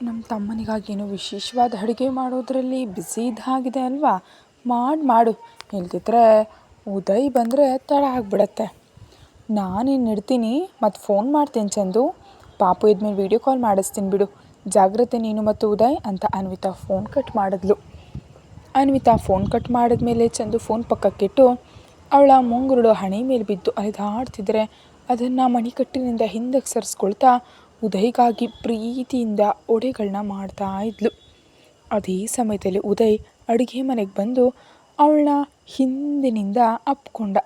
ನಮ್ಮ ತಮ್ಮನಿಗಾಗೇನೋ ವಿಶೇಷವಾದ ಅಡುಗೆ ಮಾಡೋದರಲ್ಲಿ ಬ್ಯುಸಿ ಇದ್ದ ಹಾಗಿದೆ ಅಲ್ವಾ. ಮಾಡು ಇಲ್ದಿದ್ರೆ ಉದಯ್ ಬಂದರೆ ತಡ ಆಗಿಬಿಡತ್ತೆ. ನಾನಿನ್ನು ಇಡ್ತೀನಿ ಮತ್ತು ಫೋನ್ ಮಾಡ್ತೀನಿ ಚಂದು. ಪಾಪು ಇದ್ಮೇಲೆ ವೀಡಿಯೋ ಕಾಲ್ ಮಾಡಿಸ್ತೀನಿ ಬಿಡು. ಜಾಗ್ರತೆ ನೀನು ಮತ್ತು ಉದಯ್ ಅಂತ ಅನ್ವಿತಾ ಫೋನ್ ಕಟ್ ಮಾಡಿದ್ಲು. ಅನ್ವಿತಾ ಫೋನ್ ಕಟ್ ಮಾಡಿದ್ಮೇಲೆ ಚಂದು ಫೋನ್ ಪಕ್ಕಕ್ಕಿಟ್ಟು ಅವಳ ಮುಂಗುರುಳು ಹಣೆ ಮೇಲೆ ಬಿದ್ದು ಅಲೆದಾಡ್ತಿದ್ರೆ ಅದನ್ನು ಮಣಿಕಟ್ಟಿನಿಂದ ಹಿಂದಕ್ಕೆ ಸರಿಸ್ಕೊಳ್ತಾ ಉದಯ್ಗಾಗಿ ಪ್ರೀತಿಯಿಂದ ಒಡೆಗಳನ್ನ ಮಾಡ್ತಾ ಇದ್ಲು. ಅದೇ ಸಮಯದಲ್ಲಿ ಉದಯ್ ಅಡುಗೆ ಮನೆಗೆ ಬಂದು ಅವಳನ್ನ ಹಿಂದಿನಿಂದ ಅಪ್ಕೊಂಡ.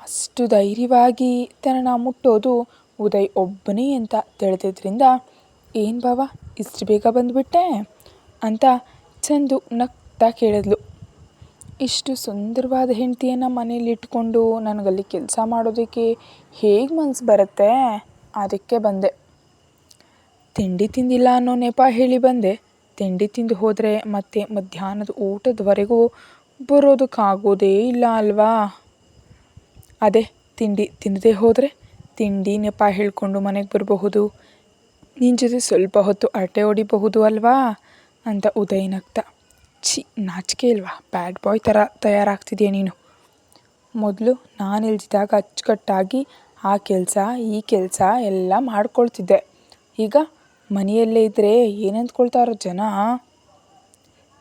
ಅಷ್ಟು ಧೈರ್ಯವಾಗಿ ತನ್ನನ್ನು ಮುಟ್ಟೋದು ಉದಯ್ ಒಬ್ಬನೇ ಅಂತ ತಿಳಿದಿದ್ರಿಂದ, ಏನು ಬಾವ ಇಷ್ಟು ಬೇಗ ಬಂದುಬಿಟ್ಟೆ ಅಂತ ಚಂದು ನಗ್ತಾ ಕೇಳಿದ್ಲು. ಇಷ್ಟು ಸುಂದರವಾದ ಹೆಂಡತಿಯನ್ನು ಮನೇಲಿ ಇಟ್ಕೊಂಡು ನನಗಲ್ಲಿ ಕೆಲಸ ಮಾಡೋದಕ್ಕೆ ಹೇಗೆ ಮನಸ್ಸು ಬರುತ್ತೆ, ಅದಕ್ಕೆ ಬಂದೆ. ತಿಂಡಿ ತಿಂದಿಲ್ಲ ಅನ್ನೋ ನೆಪ ಹೇಳಿ ಬಂದೆ. ತಿಂಡಿ ತಿಂದು ಹೋದರೆ ಮತ್ತೆ ಮಧ್ಯಾಹ್ನದ ಊಟದವರೆಗೂ ಬರೋದಕ್ಕಾಗೋದೇ ಇಲ್ಲ ಅಲ್ವಾ. ಅದೇ ತಿಂಡಿ ತಿನ್ನದೇ ಹೋದರೆ ತಿಂಡಿ ನೆಪ ಹೇಳಿಕೊಂಡು ಮನೆಗೆ ಬರಬಹುದು, ನಿನ್ನ ಜೊತೆ ಸ್ವಲ್ಪ ಹೊತ್ತು ಹರಟೆ ಹೊಡಿಬಹುದು ಅಲ್ವಾ ಅಂತ ಉದಯ್ ನಗ್ತಾ. ನಾಚಿಕೆ ಇಲ್ವಾ, ಬ್ಯಾಡ್ ಬಾಯ್ ಥರ ತಯಾರಾಗ್ತಿದೆಯಾ ನೀನು. ಮೊದಲು ನಾನು ಇಲ್ದಿದ್ದಾಗ ಅಚ್ಚುಕಟ್ಟಾಗಿ ಆ ಕೆಲಸ ಈ ಕೆಲಸ ಎಲ್ಲ ಮಾಡ್ಕೊಳ್ತಿದ್ದೆ. ಈಗ ಮನೆಯಲ್ಲೇ ಇದ್ದರೆ ಏನಂದ್ಕೊಳ್ತಾರೋ ಜನ.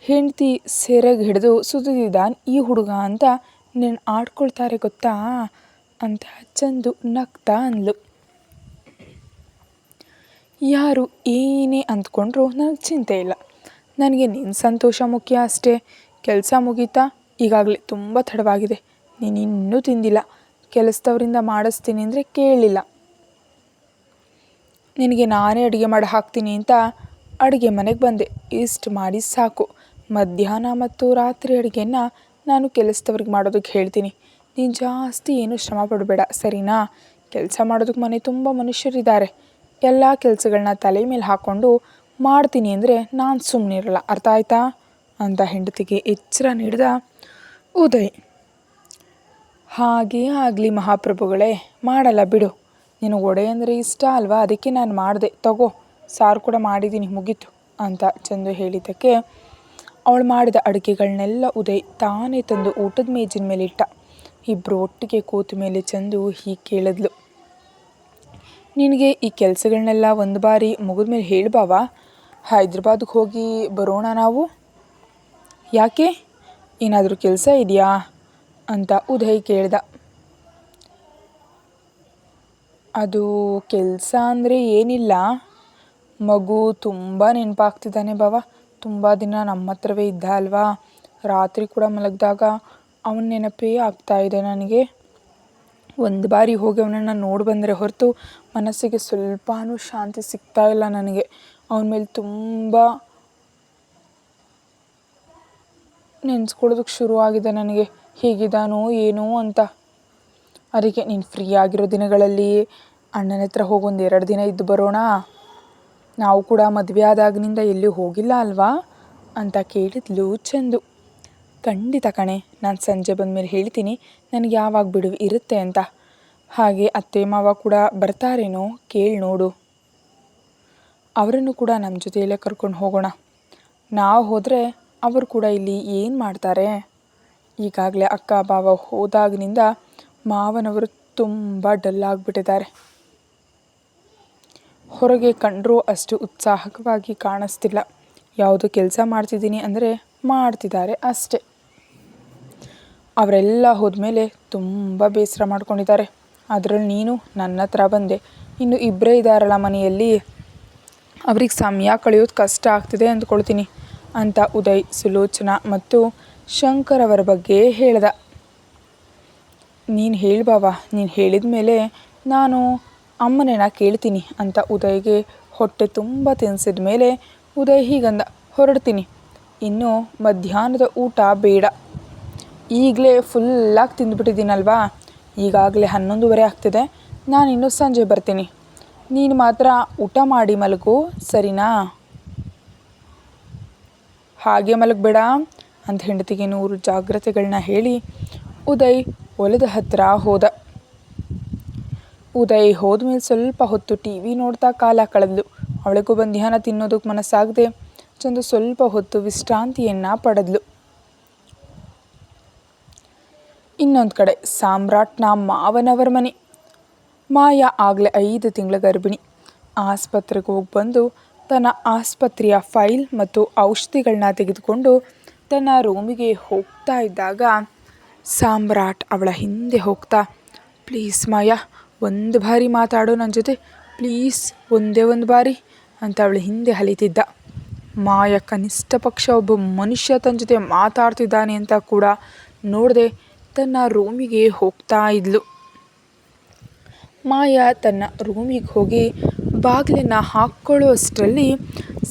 ಹೆಂಡತಿ ಸೆರೆಗೆ ಹಿಡಿದು ಸುತ್ತಿದ್ದಾನೆ ಈ ಹುಡುಗ ಅಂತ ನೀನು ಆಡ್ಕೊಳ್ತಾರೆ ಗೊತ್ತಾ ಅಂತ ಚಂದು ನಗ್ತಾ ಅಂದ್ಲು. ಯಾರು ಏನೇ ಅಂದ್ಕೊಂಡ್ರೂ ನನಗೆ ಚಿಂತೆ ಇಲ್ಲ. ನನಗೆ ನಿನ್ನ ಸಂತೋಷ ಮುಖ್ಯ ಅಷ್ಟೇ. ಕೆಲಸ ಮುಗೀತಾ? ಈಗಾಗಲೇ ತುಂಬ ತಡವಾಗಿದೆ. ನೀನು ಇನ್ನೂ ತಿಂದಿಲ್ಲ. ಕೆಲಸದವರಿಂದ ಮಾಡಿಸ್ತೀನಿ ಅಂದರೆ ಕೇಳಲಿಲ್ಲ. ನಿನಗೆ ನಾನೇ ಅಡುಗೆ ಮಾಡಿ ಹಾಕ್ತೀನಿ ಅಂತ ಅಡುಗೆ ಮನೆಗೆ ಬಂದೆ. ಇಷ್ಟು ಮಾಡಿ ಸಾಕು. ಮಧ್ಯಾಹ್ನ ಮತ್ತು ರಾತ್ರಿ ಅಡುಗೆನ ನಾನು ಕೆಲಸದವ್ರಿಗೆ ಮಾಡೋದಕ್ಕೆ ಹೇಳ್ತೀನಿ. ನೀನು ಜಾಸ್ತಿ ಏನೂ ಶ್ರಮ ಪಡಬೇಡ, ಸರಿನಾ. ಕೆಲಸ ಮಾಡೋದಕ್ಕೆ ಮನೆ ತುಂಬ ಮನುಷ್ಯರಿದ್ದಾರೆ. ಎಲ್ಲ ಕೆಲಸಗಳನ್ನ ತಲೆ ಮೇಲೆ ಹಾಕ್ಕೊಂಡು ಮಾಡ್ತೀನಿ ಅಂದರೆ ನಾನು ಸುಮ್ಮನೆ ಇರಲ್ಲ, ಅರ್ಥ ಆಯ್ತಾ ಅಂತ ಹೆಂಡತಿಗೆ ಎಚ್ಚರ ನೀಡಿದ ಉದಯ್. ಹಾಗೇ ಆಗಲಿ ಮಹಾಪ್ರಭುಗಳೇ, ಮಾಡಲ್ಲ ಬಿಡು. ನಿನಗೆ ಒಡೆ ಅಂದರೆ ಇಷ್ಟ ಅಲ್ವಾ, ಅದಕ್ಕೆ ನಾನು ಮಾಡಿದೆ. ತಗೋ, ಸಾರು ಕೂಡ ಮಾಡಿದ್ದೀನಿ, ಮುಗೀತು ಅಂತ ಚಂದು ಹೇಳಿದ್ದಕ್ಕೆ ಅವಳು ಮಾಡಿದ ಅಡುಗೆಗಳನ್ನೆಲ್ಲ ಉದಯ್ ತಾನೇ ತಂದು ಊಟದ ಮೇಜಿನ ಮೇಲೆ ಇಟ್ಟ. ಇಬ್ಬರು ಒಟ್ಟಿಗೆ ಕೂತ ಮೇಲೆ ಚಂದು ಹೀಗೆ ಕೇಳಿದ್ಲು. ನಿನಗೆ ಈ ಕೆಲಸಗಳನ್ನೆಲ್ಲ ಒಂದು ಬಾರಿ ಮುಗಿದ ಮೇಲೆ ಹೇಳ್ಬಾವ, ಹೈದ್ರಾಬಾದ್ಗೆ ಹೋಗಿ ಬರೋಣ ನಾವು. ಯಾಕೆ, ಏನಾದರೂ ಕೆಲಸ ಇದೆಯಾ ಅಂತ ಉದಯ್ ಕೇಳ್ದ. ಅದು ಕೆಲಸ ಅಂದರೆ ಏನಿಲ್ಲ, ಮಗು ತುಂಬ ನೆನಪಾಗ್ತಿದ್ದಾನೆ ಬಾವ. ತುಂಬ ದಿನ ನಮ್ಮ ಹತ್ರವೇ ಇದ್ದ ಅಲ್ವಾ. ರಾತ್ರಿ ಕೂಡ ಮಲಗಿದಾಗ ಅವನ ನೆನಪೇ ಆಗ್ತಾಯಿದೆ ನನಗೆ. ಒಂದು ಬಾರಿ ಹೋಗಿ ಅವನನ್ನು ನೋಡಿ ಬಂದರೆ ಹೊರತು ಮನಸ್ಸಿಗೆ ಸ್ವಲ್ಪನೂ ಶಾಂತಿ ಸಿಗ್ತಾ ಇಲ್ಲ ನನಗೆ. ಅವನ ಮೇಲೆ ತುಂಬ ನೆನೆಸ್ಕೊಳ್ಳೋದಕ್ಕೆ ಶುರುವಾಗಿದೆ ನನಗೆ, ಹೇಗಿದ್ದಾನೋ ಏನೋ ಅಂತ. ಅದಕ್ಕೆ ನೀನು ಫ್ರೀ ಆಗಿರೋ ದಿನಗಳಲ್ಲಿ ಅಣ್ಣನ ಹತ್ರ ಹೋಗಿ 1-2 ದಿನ ಇದ್ದು ಬರೋಣ. ನಾವು ಕೂಡ ಮದುವೆ ಆದಾಗಿನಿಂದ ಎಲ್ಲೂ ಹೋಗಿಲ್ಲ ಅಲ್ವಾ ಅಂತ ಕೇಳಿದ್ಲು ಚಂದು. ಖಂಡಿತ ಕಣೆ, ನಾನು ಸಂಜೆ ಬಂದಮೇಲೆ ಹೇಳ್ತೀನಿ ನನಗೆ ಯಾವಾಗ ಬಿಡುವು ಇರುತ್ತೆ ಅಂತ. ಹಾಗೆ ಅತ್ತೆ ಮಾವ ಕೂಡ ಬರ್ತಾರೇನೋ ಕೇಳಿ ನೋಡು. ಅವರನ್ನು ಕೂಡ ನಮ್ಮ ಜೊತೆಯಲ್ಲೇ ಕರ್ಕೊಂಡು ಹೋಗೋಣ. ನಾವು ಹೋದರೆ ಅವರು ಕೂಡ ಇಲ್ಲಿ ಏನು ಮಾಡ್ತಾರೆ. ಈಗಾಗಲೇ ಅಕ್ಕ ಬಾವ ಹೋದಾಗಿನಿಂದ ಮಾವನವರು ತುಂಬ ಡಲ್ ಆಗಿಬಿಟ್ಟಿದ್ದಾರೆ. ಹೊರಗೆ ಕಂಡರೂ ಅಷ್ಟು ಉತ್ಸಾಹಕವಾಗಿ ಕಾಣಿಸ್ತಿಲ್ಲ. ಯಾವುದು ಕೆಲಸ ಮಾಡ್ತಿದ್ದೀನಿ ಅಂದರೆ ಮಾಡ್ತಿದ್ದಾರೆ ಅಷ್ಟೆ. ಅವರೆಲ್ಲ ಹೋದ್ಮೇಲೆ ತುಂಬ ಬೇಸರ ಮಾಡ್ಕೊಂಡಿದ್ದಾರೆ. ಅದರಲ್ಲಿ ನೀನು ನನ್ನ ಹತ್ರ ಬಂದೆ. ಇನ್ನು ಇಬ್ಬರೇ ಇದ್ದಾರಲ್ಲ ಮನೆಯಲ್ಲಿ, ಅವ್ರಿಗೆ ಸಮಯ ಕಳೆಯೋದು ಕಷ್ಟ ಆಗ್ತಿದೆ ಅಂದ್ಕೊಳ್ತೀನಿ ಅಂತ ಉದಯ್ ಸುಲೋಚನಾ ಮತ್ತು ಶಂಕರ್ ಅವರ ಬಗ್ಗೆ ಹೇಳ್ದ. ನೀನು ಹೇಳ್ಬಾವ, ನೀನು ಹೇಳಿದ ಮೇಲೆ ನಾನು ಅಮ್ಮನೇನ ಕೇಳ್ತೀನಿ ಅಂತ ಉದಯ್ಗೆ ಹೊಟ್ಟೆ ತುಂಬ ತಿನ್ನಿಸಿದ ಮೇಲೆ ಉದಯ್ ಹೀಗಂದ. ಹೊರಡ್ತೀನಿ, ಇನ್ನು ಮಧ್ಯಾಹ್ನದ ಊಟ ಬೇಡ. ಈಗಲೇ ಫುಲ್ಲಾಗಿ ತಿಂದುಬಿಟ್ಟಿದ್ದೀನಲ್ವಾ. ಈಗಾಗಲೇ 11:30 ಆಗ್ತಿದೆ. ನಾನು ಇನ್ನೂ ಸಂಜೆ ಬರ್ತೀನಿ. ನೀನು ಮಾತ್ರ ಊಟ ಮಾಡಿ ಮಲಗು, ಸರಿನಾ. ಹಾಗೆ ಮಲಗಬೇಡ ಅಂತ ಹೆಂಡತಿಗೆ 100 ಜಾಗ್ರತೆಗಳನ್ನ ಹೇಳಿ ಉದಯ್ ಹೊಲದ ಹತ್ರ ಹೋದ. ಉದಯ್ ಹೋದ್ಮೇಲೆ ಸ್ವಲ್ಪ ಹೊತ್ತು TV ನೋಡ್ತಾ ಕಾಲ ಕಳೆದ್ಲು. ಅವಳಿಗೂ ಬಂಧ್ಯಾನ ತಿನ್ನೋದಕ್ಕೆ ಮನಸ್ಸಾಗದೆ ಚಂದು ಸ್ವಲ್ಪ ಹೊತ್ತು ವಿಶ್ರಾಂತಿಯನ್ನು ಪಡೆದ್ಲು. ಇನ್ನೊಂದು ಕಡೆ ಸಾಮ್ರಾಟ್ನ ಮಾವನವರ ಮನೆ. ಮಾಯಾ ಆಗಲೇ 5 ತಿಂಗಳ ಗರ್ಭಿಣಿ. ಆಸ್ಪತ್ರೆಗೆ ಹೋಗಿ ಬಂದು ತನ್ನ ಆಸ್ಪತ್ರೆಯ ಫೈಲ್ ಮತ್ತು ಔಷಧಿಗಳನ್ನ ತೆಗೆದುಕೊಂಡು ತನ್ನ ರೂಮಿಗೆ ಹೋಗ್ತಾ ಇದ್ದಾಗ ಸಾಮ್ರಾಟ್ ಅವಳ ಹಿಂದೆ ಹೋಗ್ತಾ, ಪ್ಲೀಸ್ ಮಾಯಾ, ಒಂದು ಬಾರಿ ಮಾತಾಡೋ ನನ್ನ ಜೊತೆ, ಪ್ಲೀಸ್, ಒಂದೇ ಒಂದು ಬಾರಿ ಅಂತ ಅವಳ ಹಿಂದೆ ಹಲಿತಿದ್ದ. ಮಾಯಾ ಕನಿಷ್ಠ ಪಕ್ಷ ಒಬ್ಬ ಮನುಷ್ಯ ತನ್ನ ಜೊತೆ ಮಾತಾಡ್ತಿದ್ದಾನೆ ಅಂತ ಕೂಡ ನೋಡದೆ ತನ್ನ ರೂಮಿಗೆ ಹೋಗ್ತಾ ಇದ್ಲು. ಮಾಯಾ ತನ್ನ ರೂಮಿಗೆ ಹೋಗಿ ಬಾಗಿಲನ್ನು ಹಾಕ್ಕೊಳ್ಳುವಷ್ಟರಲ್ಲಿ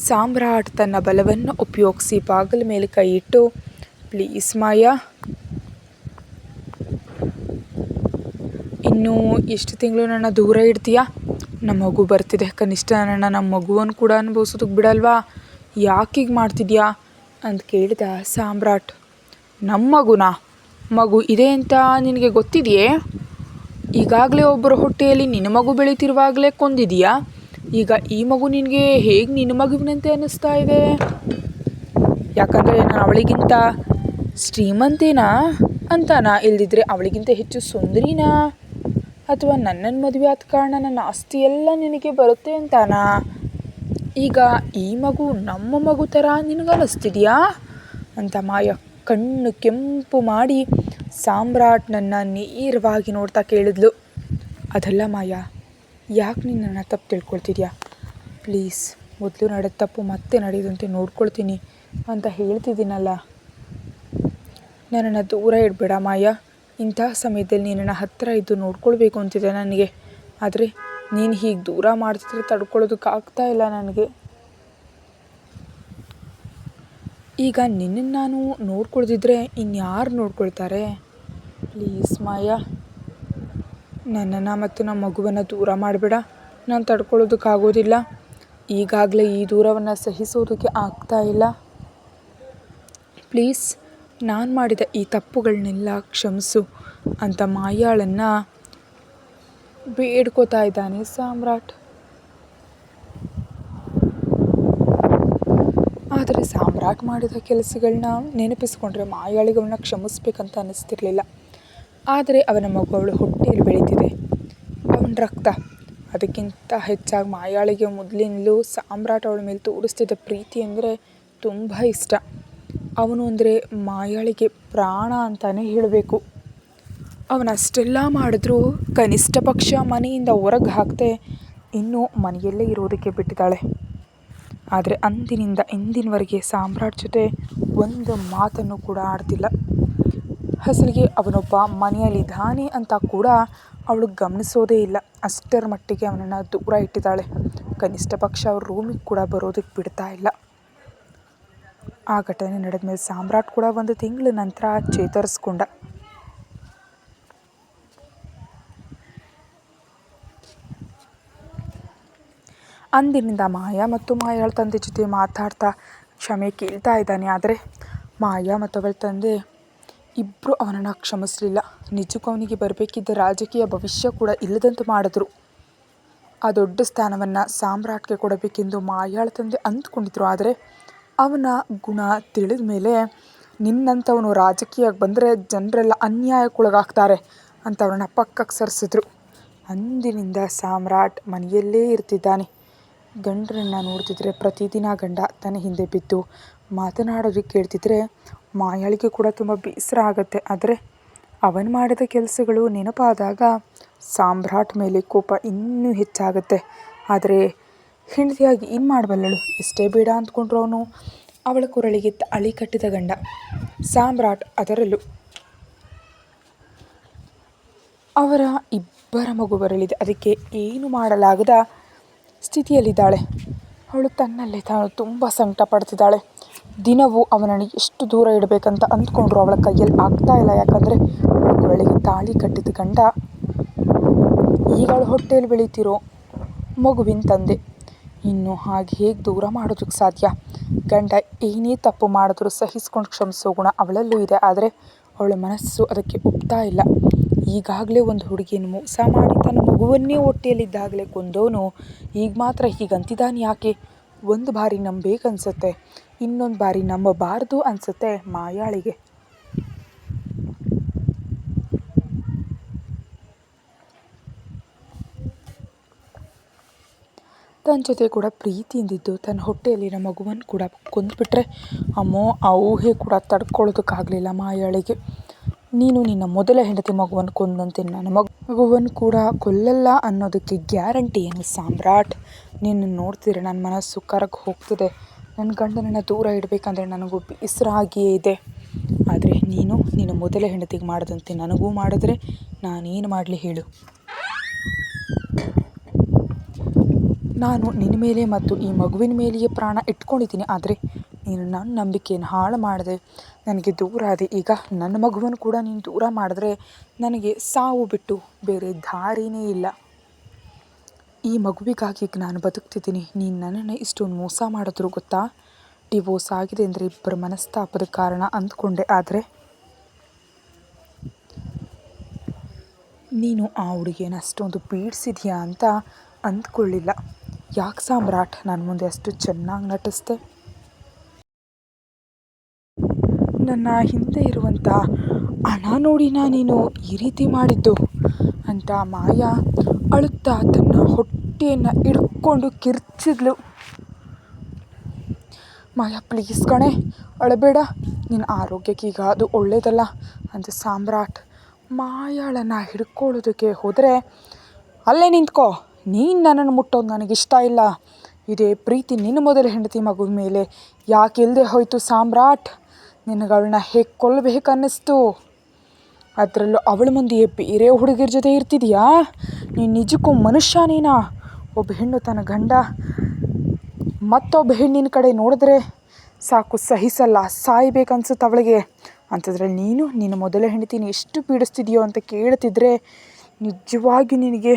ಸಾಮ್ರಾಟ್ ತನ್ನ ಬಲವನ್ನು ಉಪಯೋಗಿಸಿ ಬಾಗಿಲ ಮೇಲೆ ಕೈ ಇಟ್ಟು, ಪ್ಲೀಸ್ ಮಾಯಾ, ಇನ್ನೂ ಎಷ್ಟು ತಿಂಗಳು ನನ್ನ ದೂರ ಇಡ್ತೀಯಾ? ನಮ್ಮ ಮಗು ಬರ್ತಿದೆ, ಕನಿಷ್ಠ ನಮ್ಮ ಮಗುವನ್ನು ಕೂಡ ಅನುಭವಿಸೋದಕ್ಕೆ ಬಿಡಲ್ವಾ? ಯಾಕೀಗ ಮಾಡ್ತಿದ್ಯಾ ಅಂತ ಕೇಳಿದ ಸಾಮ್ರಾಟ್. ನಮ್ಮ ಮಗು ಇದೆ ಅಂತ ನಿನಗೆ ಗೊತ್ತಿದೆಯೇ? ಈಗಾಗಲೇ ಒಬ್ಬರ ಹೊಟ್ಟೆಯಲ್ಲಿ ನಿನ್ನ ಮಗು ಬೆಳೀತಿರುವಾಗಲೇ ಕೊಂದಿದೆಯಾ? ಈಗ ಈ ಮಗು ನಿನಗೆ ಹೇಗೆ ನಿನ್ನ ಮಗುವಿನಂತೆ ಅನ್ನಿಸ್ತಾ ಇದೆ? ಯಾಕಂದರೆ ನಾನು ಅವಳಿಗಿಂತ ಶ್ರೀಮಂತೇನಾ ಅಂತಾನಾ? ಇಲ್ದಿದ್ರೆ ಅವಳಿಗಿಂತ ಹೆಚ್ಚು ಸುಂದರಿನಾ? ಅಥವಾ ನನ್ನನ್ನು ಮದುವೆ ಆದ ಕಾರಣ ನನ್ನ ಆಸ್ತಿ ಎಲ್ಲ ನಿನಗೆ ಬರುತ್ತೆ ಅಂತಾನಾ? ಈಗ ಈ ಮಗು ನಮ್ಮ ಮಗು ಥರ ನಿನಗನ್ನಿಸ್ತಿದೆಯಾ ಅಂತ ಮಾಯಾ ಕಣ್ಣು ಕೆಂಪು ಮಾಡಿ ಸಾಮ್ರಾಟ್ನನ್ನು ನೇರವಾಗಿ ನೋಡ್ತಾ ಕೇಳಿದ್ಲು. ಅದಲ್ಲ ಮಾಯಾ, ಯಾಕೆ ನೀನು ನನ್ನ ತಪ್ಪು ತಿಳ್ಕೊಳ್ತಿದ್ಯಾ? ಪ್ಲೀಸ್, ಮೊದಲು ನಡೆದ ತಪ್ಪು ಮತ್ತೆ ನಡೆಯದಂತೆ ನೋಡ್ಕೊಳ್ತೀನಿ ಅಂತ ಹೇಳ್ತಿದ್ದೀನಲ್ಲ. ನನ್ನನ್ನು ದೂರ ಇಡಬೇಡ ಮಾಯಾ. ಇಂಥ ಸಮಯದಲ್ಲಿ ನಿನ್ನನ್ನು ಹತ್ತಿರ ಇದ್ದು ನೋಡ್ಕೊಳ್ಬೇಕು ಅಂತಿದೆ ನನಗೆ. ಆದರೆ ನೀನು ಹೀಗೆ ದೂರ ಮಾಡ್ತಿದ್ರೆ ತಡ್ಕೊಳ್ಳೋದಕ್ಕಾಗ್ತಾ ಇಲ್ಲ ನನಗೆ. ಈಗ ನಿನ್ನನ್ನು ನಾನು ನೋಡ್ಕೊಳ್ದಿದ್ರೆ ಇನ್ಯಾರು ನೋಡ್ಕೊಳ್ತಾರೆ? ಪ್ಲೀಸ್ ಮಾಯಾ, ನನ್ನನ್ನು ಮತ್ತು ನಮ್ಮ ಮಗುವನ್ನು ದೂರ ಮಾಡಬೇಡ. ನಾನು ತಡ್ಕೊಳ್ಳೋದಕ್ಕಾಗೋದಿಲ್ಲ. ಈಗಾಗಲೇ ಈ ದೂರವನ್ನು ಸಹಿಸೋದಕ್ಕೆ ಆಗ್ತಾ ಇಲ್ಲ. ಪ್ಲೀಸ್, ನಾನು ಮಾಡಿದ ಈ ತಪ್ಪುಗಳನ್ನೆಲ್ಲ ಕ್ಷಮಿಸು ಅಂತ ಮಾಯಾಳನ್ನು ಬೇಡ್ಕೋತಾ ಇದ್ದಾನೆ ಸಾಮ್ರಾಟ್. ಆದರೆ ಸಾಮ್ರಾಟ್ ಮಾಡಿದ ಕೆಲಸಗಳನ್ನ ನೆನಪಿಸ್ಕೊಂಡ್ರೆ ಮಾಯಾಳಿಗೆ ಅವನ್ನ ಕ್ಷಮಿಸ್ಬೇಕಂತ ಅನ್ನಿಸ್ತಿರ್ಲಿಲ್ಲ. ಆದರೆ ಅವನ ಮಗು ಅವಳು ಹೊಟ್ಟೆಯಲ್ಲಿ ಬೆಳೀತಿದೆ, ಅವನ ರಕ್ತ. ಅದಕ್ಕಿಂತ ಹೆಚ್ಚಾಗಿ ಮಾಯಾಳಿಗೆ ಮೊದಲಿನಲ್ಲೂ ಸಾಮ್ರಾಟ್ ಅವಳ ಮೇಲೆ ತೋರಿಸ್ತಿದ್ದ ಪ್ರೀತಿ ಅಂದರೆ ತುಂಬ ಇಷ್ಟ. ಅವನು ಅಂದರೆ ಮಾಯಾಳಿಗೆ ಪ್ರಾಣ ಅಂತಲೇ ಹೇಳಬೇಕು. ಅವನಷ್ಟೆಲ್ಲ ಮಾಡಿದ್ರೂ ಕನಿಷ್ಠ ಪಕ್ಷ ಮನೆಯಿಂದ ಹೊರಗೆ ಹಾಕದೆ ಇನ್ನೂ ಮನೆಯಲ್ಲೇ ಇರೋದಕ್ಕೆ ಬಿಟ್ಟಿದ್ದಾಳೆ. ಆದರೆ ಅಂದಿನಿಂದ ಇಂದಿನವರೆಗೆ ಸಾಮ್ರಾಟ್ ಜೊತೆ ಒಂದು ಮಾತನ್ನು ಕೂಡ ಆಡ್ತಿಲ್ಲ. ಅಸಲಿಗೆ ಅವನೊಬ್ಬ ಮನೆಯಲ್ಲಿದ್ದಾನೆ ಅಂತ ಕೂಡ ಅವಳು ಗಮನಿಸೋದೇ ಇಲ್ಲ. ಅಷ್ಟರ ಮಟ್ಟಿಗೆ ಅವನನ್ನು ದೂರ ಇಟ್ಟಿದ್ದಾಳೆ. ಕನಿಷ್ಠ ಪಕ್ಷ ಅವ್ರ ರೂಮಿಗೆ ಕೂಡ ಬರೋದಕ್ಕೆ ಬಿಡ್ತಾ ಇಲ್ಲ. ಆ ಘಟನೆ ನಡೆದ ಮೇಲೆ ಸಾಮ್ರಾಟ್ ಕೂಡ 1 ತಿಂಗಳ ನಂತರ ಚೇತರಿಸ್ಕೊಂಡ. ಅಂದಿನಿಂದ ಮಾಯಾ ಮತ್ತು ಮಾಯಾಳ ತಂದೆ ಜೊತೆ ಮಾತಾಡ್ತಾ ಕ್ಷಮೆ ಕೇಳ್ತಾ ಇದ್ದಾನೆ. ಆದರೆ ಮಾಯಾ ಮತ್ತು ಅವಳ ತಂದೆ ಇಬ್ಬರು ಅವನನ್ನು ಕ್ಷಮಿಸಲಿಲ್ಲ. ನಿಜಕ್ಕೂ ಅವನಿಗೆ ಬರಬೇಕಿದ್ದ ರಾಜಕೀಯ ಭವಿಷ್ಯ ಕೂಡ ಇಲ್ಲದಂತೆ ಮಾಡಿದ್ರು. ಆ ದೊಡ್ಡ ಸ್ಥಾನವನ್ನು ಸಾಮ್ರಾಟ್ಗೆ ಕೊಡಬೇಕೆಂದು ಮಾಯಾಳ ತಂದೆ ಅಂದ್ಕೊಂಡಿದ್ರು. ಆದರೆ ಅವನ ಗುಣ ತಿಳಿದ ಮೇಲೆ ನಿನ್ನಂಥವನು ರಾಜಕೀಯಕ್ಕೆ ಬಂದರೆ ಜನರೆಲ್ಲ ಅನ್ಯಾಯಕ್ಕೊಳಗಾಗ್ತಾರೆ ಅಂತ ಅವನನ್ನು ಪಕ್ಕಕ್ಕೆ ಸರಿಸಿದ್ರು. ಅಂದಿನಿಂದ ಸಾಮ್ರಾಟ್ ಮನೆಯಲ್ಲೇ ಇರ್ತಿದ್ದಾನೆ. ಗಂಡರನ್ನು ನೋಡ್ತಿದ್ರೆ ಪ್ರತಿದಿನ ಗಂಡ ತನ್ನ ಹಿಂದೆ ಬಿದ್ದು ಮಾತನಾಡೋದಕ್ಕೆ ಕೇಳ್ತಿದ್ರೆ ಮಾಯಾಳಿಗೆ ಕೂಡ ತುಂಬ ಬೇಸರ ಆಗುತ್ತೆ. ಆದರೆ ಅವನು ಮಾಡಿದ ಕೆಲಸಗಳು ನೆನಪಾದಾಗ ಸಾಮ್ರಾಟ್ ಮೇಲೆ ಕೋಪ ಇನ್ನೂ ಹೆಚ್ಚಾಗುತ್ತೆ. ಆದರೆ ಹೆಂಡತಿಯಾಗಿ ಏನು ಮಾಡಬಲ್ಲಳು? ಎಷ್ಟೇ ಬೇಡ ಅಂದ್ಕೊಂಡ್ರು ಅವನು ಅವಳ ಕೊರಳಿಗೆ ತಾಳಿ ಕಟ್ಟಿದ ಗಂಡ ಸಾಮ್ರಾಟ್. ಅದರಲ್ಲೂ ಅವರ ಇಬ್ಬರ ಮಗು ಬರಲಿದೆ. ಅದಕ್ಕೆ ಏನು ಮಾಡಲಾಗದ ಸ್ಥಿತಿಯಲ್ಲಿದ್ದಾಳೆ. ಅವಳು ತನ್ನಲ್ಲೇ ತಾನು ತುಂಬ ಸಂಕಟ ಪಡ್ತಿದ್ದಾಳೆ. ದಿನವೂ ಅವನನ್ನು ಎಷ್ಟು ದೂರ ಇಡಬೇಕಂತ ಅಂದ್ಕೊಂಡ್ರು ಅವಳ ಕೈಯಲ್ಲಿ ಆಗ್ತಾ ಇಲ್ಲ. ಯಾಕಂದರೆ ಅವಳ ಕೊರಳಿಗೆ ತಾಳಿ ಕಟ್ಟಿದ ಗಂಡ ಈಗ ಅವಳ ಹೊಟ್ಟೆಯಲ್ಲಿ ಬೆಳೀತಿರೋ ಮಗುವಿನ ತಂದೆ. ಇನ್ನು ಹಾಗೆ ಹೇಗೆ ದೂರ ಮಾಡೋದಕ್ಕೆ ಸಾಧ್ಯ? ಗಂಡ ಏನೇ ತಪ್ಪು ಮಾಡಿದ್ರೂ ಸಹಿಸ್ಕೊಂಡು ಕ್ಷಮಿಸೋ ಗುಣ ಅವಳಲ್ಲೂ ಇದೆ. ಆದರೆ ಅವಳ ಮನಸ್ಸು ಅದಕ್ಕೆ ಒಪ್ತಾ ಇಲ್ಲ. ಈಗಾಗಲೇ ಒಂದು ಹುಡುಗಿಯನ್ನು ಮೋಸ ಮಾಡಿ ತನ್ನ ಮಗುವನ್ನೇ ಹೊಟ್ಟೆಯಲ್ಲಿದ್ದಾಗಲೇ ಕೊಂದವನು ಈಗ ಮಾತ್ರ ಹೀಗಂತಿದ್ದಾನೆ ಯಾಕೆ? ಒಂದು ಬಾರಿ ನಂಬೇಕನ್ಸುತ್ತೆ, ಇನ್ನೊಂದು ಬಾರಿ ನಂಬಬಾರ್ದು ಅನಿಸುತ್ತೆ ಮಾಯಾಳಿಗೆ. ತನ್ನ ಜೊತೆ ಕೂಡ ಪ್ರೀತಿಯಿಂದಿದ್ದು ತನ್ನ ಹೊಟ್ಟೆಯಲ್ಲಿನ ಮಗುವನ್ನು ಕೂಡ ಕೊಂದುಬಿಟ್ರೆ ಅಮ್ಮೋ ಆ ಊಹೆ ಕೂಡ ತಡ್ಕೊಳ್ಳೋದಕ್ಕಾಗಲಿಲ್ಲ ಮಾಯಾಳಿಗೆ. ನೀನು ನಿನ್ನ ಮೊದಲ ಹೆಂಡತಿ ಮಗುವನ್ನು ಕೊಂದಂತೆ ನನ್ನ ಮಗುವನ್ನು ಕೂಡ ಕೊಲ್ಲಲ್ಲ ಅನ್ನೋದಕ್ಕೆ ಗ್ಯಾರಂಟಿ ಏನು ಸಾಮ್ರಾಟ್? ನಿನ್ನ ನೋಡ್ತಿದ್ರೆ ನನ್ನ ಮನಸ್ಸು ಕರಗಿ ಹೋಗ್ತಿದೆ. ನನ್ನ ಗಂಡನನ್ನು ದೂರ ಇಡಬೇಕಂದ್ರೆ ನನಗೂ ಬೇಸರಾಗಿಯೇ ಇದೆ. ಆದರೆ ನೀನು ನಿನ್ನ ಮೊದಲ ಹೆಂಡತಿಗೆ ಮಾಡಿದಂತೆ ನನಗೂ ಮಾಡಿದ್ರೆ ನಾನೇನು ಮಾಡಲಿ ಹೇಳು? ನಾನು ನಿನ್ನ ಮೇಲೆ ಮತ್ತು ಈ ಮಗುವಿನ ಮೇಲೆಯೇ ಪ್ರಾಣ ಇಟ್ಕೊಂಡಿದ್ದೀನಿ. ಆದರೆ ನೀನು ನನ್ನ ನಂಬಿಕೆಯನ್ನು ಹಾಳು ಮಾಡಿದೆ, ನನಗೆ ದೂರ ಆದೆ. ಈಗ ನನ್ನ ಮಗುವನ್ನು ಕೂಡ ನೀನು ದೂರ ಮಾಡಿದ್ರೆ ನನಗೆ ಸಾವು ಬಿಟ್ಟು ಬೇರೆ ದಾರಿನೇ ಇಲ್ಲ. ಈ ಮಗುವಿಗಾಗಿ ಈಗ ನಾನು ಬದುಕ್ತಿದ್ದೀನಿ. ನೀನು ನನ್ನನ್ನು ಇಷ್ಟೊಂದು ಮೋಸ ಮಾಡಿದ್ರು ಗೊತ್ತಾ? ಡಿವೋರ್ಸ್ ಆಗಿದೆ ಅಂದರೆ ಇಬ್ಬರ ಮನಸ್ತಾಪದ ಕಾರಣ ಅಂದ್ಕೊಂಡೆ. ಆದರೆ ನೀನು ಆ ಹುಡುಗಿಯನ್ನು ಅಷ್ಟೊಂದು ಪೀಡಿಸಿದ್ಯಾ ಅಂತ ಅಂದ್ಕೊಳ್ಳಿಲ್ಲ. ಯಾಕೆ ಸಾಮ್ರಾಟ್ ನನ್ನ ಮುಂದೆ ಅಷ್ಟು ಚೆನ್ನಾಗಿ ನಟಿಸ್ದೆ? ನನ್ನ ಹಿಂದೆ ಇರುವಂಥ ಹಣ ನೋಡಿನ ನೀನು ಈ ರೀತಿ ಮಾಡಿದ್ದು ಅಂತ ಮಾಯಾ ಅಳುತ್ತಾ ತನ್ನ ಹೊಟ್ಟೆಯನ್ನು ಹಿಡ್ಕೊಂಡು ಕಿರ್ಚಿದ್ಲು. ಮಾಯಾ ಪ್ಲೀಸ್ ಕಣೆ, ಅಳಬೇಡ, ನಿನ್ನ ಆರೋಗ್ಯಕ್ಕೆ ಈಗ ಅದು ಒಳ್ಳೇದಲ್ಲ ಅಂತ ಸಾಮ್ರಾಟ್ ಮಾಯಾಳನ್ನು ಹಿಡ್ಕೊಳ್ಳೋದಕ್ಕೆ ಹೋದರೆ, ಅಲ್ಲೇ ನಿಂತ್ಕೋ, ನೀನು ನನ್ನನ್ನು ಮುಟ್ಟೋದು ನನಗಿಷ್ಟ ಇಲ್ಲ. ಇದೇ ಪ್ರೀತಿ ನಿನ್ನ ಮೊದಲ ಹೆಂಡತಿ ಮಗುವಿನ ಮೇಲೆ ಯಾಕೆ ಇಲ್ಲದೆ ಹೋಯಿತು ಸಾಮ್ರಾಟ್? ನಿನಗವಳನ್ನ ಹೇಗೆ ಕೊಲ್ಲಬೇಕನ್ನಿಸ್ತು? ಅದರಲ್ಲೂ ಅವಳ ಮುಂದೆಯೇ ಬೇರೆ ಹುಡುಗಿರ ಜೊತೆ ಇರ್ತಿದೆಯಾ? ನೀನು ನಿಜಕ್ಕೂ ಮನುಷ್ಯ ನೀನಾ? ಒಬ್ಬ ಹೆಣ್ಣು ತನ್ನ ಗಂಡ ಮತ್ತೊಬ್ಬ ಹೆಣ್ಣಿನ ಕಡೆ ನೋಡಿದ್ರೆ ಸಾಕು ಸಹಿಸಲ್ಲ, ಸಾಯ್ಬೇಕನ್ಸುತ್ತೆ ಅವಳಿಗೆ. ಅಂಥದ್ರಲ್ಲಿ ನೀನು ನಿನ್ನ ಮೊದಲ ಹೆಂಡತಿನ ಎಷ್ಟು ಪೀಡಿಸ್ತಿದೆಯೋ ಅಂತ ಕೇಳ್ತಿದ್ರೆ ನಿಜವಾಗಿ ನಿನಗೆ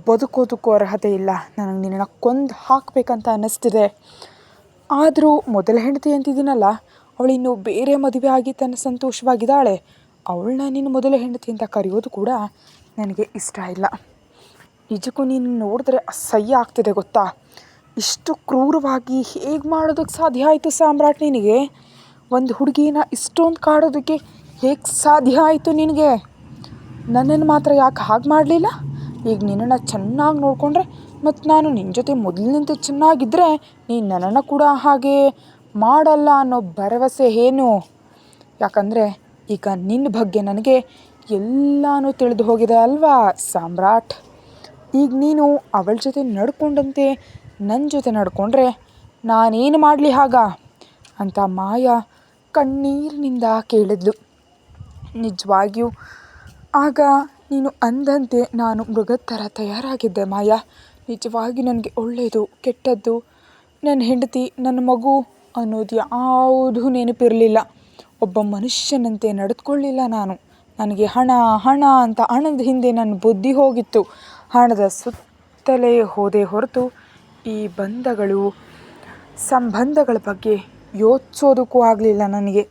ಬದುಕೋದಕ್ಕೂ ಅರ್ಹತೆ ಇಲ್ಲ. ನನಗೆ ನಿನ್ನನ್ನು ಕೊಂದು ಹಾಕಬೇಕಂತ ಅನ್ನಿಸ್ತಿದೆ. ಆದರೂ ಮೊದಲ ಹೆಂಡತಿ ಅಂತಿದ್ದೀನಲ್ಲ, ಅವಳು ಇನ್ನೂ ಬೇರೆ ಮದುವೆ ಆಗಿ ತನ್ನ ಸಂತೋಷವಾಗಿದ್ದಾಳೆ. ಅವಳನ್ನ ನಿನ್ನ ಮೊದಲ ಹೆಂಡತಿ ಅಂತ ಕರೆಯೋದು ಕೂಡ ನನಗೆ ಇಷ್ಟ ಇಲ್ಲ. ನಿಜಕ್ಕೂ ನೀನು ನೋಡಿದ್ರೆ ಅಸಹ್ಯ ಆಗ್ತಿದೆ ಗೊತ್ತಾ? ಇಷ್ಟು ಕ್ರೂರವಾಗಿ ಹೇಗೆ ಮಾಡೋದಕ್ಕೆ ಸಾಧ್ಯ ಆಯಿತು ಸಾಮ್ರಾಟ್ ನಿನಗೆ? ಒಂದು ಹುಡುಗಿನ ಇಷ್ಟೊಂದು ಕಾಡೋದಕ್ಕೆ ಹೇಗೆ ಸಾಧ್ಯ ಆಯಿತು ನಿನಗೆ? ನನ್ನನ್ನು ಮಾತ್ರ ಯಾಕೆ ಹಾಗೆ ಮಾಡಲಿಲ್ಲ? ಈಗ ನಿನ್ನನ್ನು ಚೆನ್ನಾಗಿ ನೋಡಿಕೊಂಡ್ರೆ ಮತ್ತು ನಾನು ನಿನ್ನ ಜೊತೆ ಮೊದಲಿನಂತೆ ಚೆನ್ನಾಗಿದ್ದರೆ ನೀನು ನನ್ನನ್ನು ಕೂಡ ಹಾಗೆ ಮಾಡಲ್ಲ ಅನ್ನೋ ಭರವಸೆ ಏನು? ಯಾಕಂದರೆ ಈಗ ನಿನ್ನ ಬಗ್ಗೆ ನನಗೆ ಎಲ್ಲನೂ ತಿಳಿದು ಹೋಗಿದೆ ಅಲ್ವಾ ಸಾಮ್ರಾಟ್? ಈಗ ನೀನು ಅವಳ ಜೊತೆ ನಡ್ಕೊಂಡಂತೆ ನನ್ನ ಜೊತೆ ನಡ್ಕೊಂಡ್ರೆ ನಾನೇನು ಮಾಡಲಿ ಆಗ ಅಂತ ಮಾಯಾ ಕಣ್ಣೀರಿನಿಂದ ಕೇಳಿದ್ಲು. ನಿಜವಾಗಿಯೂ ಆಗ ನೀನು ಅಂದಂತೆ ನಾನು ಮೃಗದ ಥರ ತಯಾರಾಗಿದ್ದೆ ಮಾಯಾ. ನಿಜವಾಗಿ ನನಗೆ ಒಳ್ಳೆಯದು ಕೆಟ್ಟದ್ದು, ನನ್ನ ಹೆಂಡತಿ, ನನ್ನ ಮಗು ಅನ್ನೋದು ಯಾವುದೂ ನೆನಪಿರಲಿಲ್ಲ. ಒಬ್ಬ ಮನುಷ್ಯನಂತೆ ನಡೆದುಕೊಳ್ಳಿಲ್ಲ ನಾನು. ನನಗೆ ಹಣ ಹಣ ಅಂತ ಹಣದ ಹಿಂದೆ ನನ್ನ ಬುದ್ಧಿ ಹೋಗಿತ್ತು. ಹಣದ ಸುತ್ತಲೇ ಹೋದೆ ಹೊರತು ಈ ಬಂಧಗಳು ಸಂಬಂಧಗಳ ಬಗ್ಗೆ ಯೋಚಿಸೋದಕ್ಕೂ ಆಗಲಿಲ್ಲ ನನಗೆ.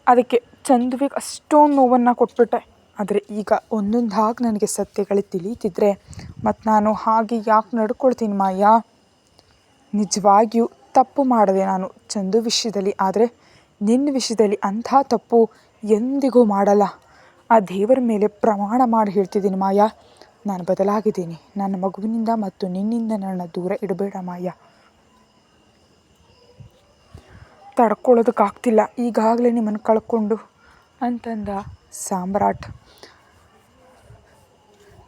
ಅದಕ್ಕೆ ಚಂದುವಿಗೆ ಅಷ್ಟೊಂದು ನೋವನ್ನು ಕೊಟ್ಬಿಟ್ಟೆ. ಆದರೆ ಈಗ ಒಂದೊಂದಾಗಿ ನನಗೆ ಸತ್ಯಗಳು ತಿಳಿತಿದ್ರೆ ಮತ್ತು ನಾನು ಹಾಗೆ ಯಾಕೆ ನಡ್ಕೊಳ್ತೀನಿ ಮಾಯಾ? ನಿಜವಾಗಿಯೂ ತಪ್ಪು ಮಾಡಿದೆ ನಾನು ಚಂದು ವಿಷಯದಲ್ಲಿ. ಆದರೆ ನಿನ್ನ ವಿಷಯದಲ್ಲಿ ಅಂಥ ತಪ್ಪು ಎಂದಿಗೂ ಮಾಡಲ್ಲ. ಆ ದೇವರ ಮೇಲೆ ಪ್ರಮಾಣ ಮಾಡಿ ಹೇಳ್ತಿದ್ದೀನಿ ಮಾಯಾ, ನಾನು ಬದಲಾಗಿದ್ದೀನಿ. ನನ್ನ ಮಗುವಿನಿಂದ ಮತ್ತು ನಿನ್ನಿಂದ ನನ್ನ ದೂರ ಇಡಬೇಡ ಮಾಯಾ. ತಡ್ಕೊಳ್ಳೋದಕ್ಕಾಗ್ತಿಲ್ಲ ಈಗಾಗಲೇ ನಿಮ್ಮನ್ನು ಕಳ್ಕೊಂಡು ಅಂತಂದ ಸಾಮ್ರಾಟ್.